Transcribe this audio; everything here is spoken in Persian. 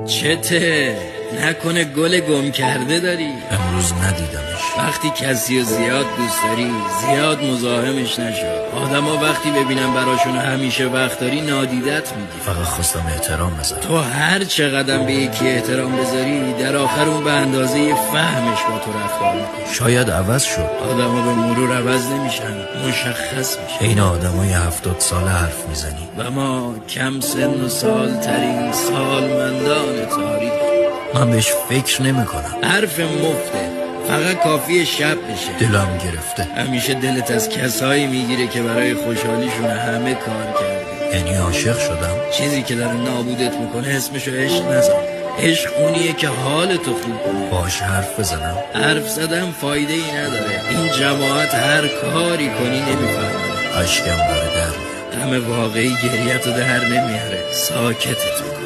چته؟ نکنه گل گم کرده داری؟ امروز ندیدمش. وقتی کسی رو زیاد دوست داری زیاد مزاحمش نشو. آدما وقتی ببینن براشون همیشه وقت داری نادیدت میگی. فقط خواستم احترام بذارم. تو هر چقدر به یکی احترام بذاری در آخر اون به اندازه فهمش با تو رفتار میکنه. شاید عوض شد. آدما به مرور عوض نمیشن، مشخص میشه. این آدمای 70 ساله حرف میزنی و ما کم سن و سال ترین سالمندان تاریخ. من بهش فکر نمی کنم. حرف مفته، فقط کافیه شب بشه. دلم گرفته. همیشه دلت از کسایی میگیره که برای خوشحالیشون همه کار کردی. یعنی عاشق شدم؟ چیزی که داره نابودت میکنه اسمشو عشق نزن. عشق اونیه که حالتو خوب کنه. باش حرف بزنم؟ حرف زدن فایده ای نداره. این جماعت هر کاری کنی نمیفهمن. اشکم داره در میاد. غم واقعی گریتو در نمیاره، ساکتت میکنه.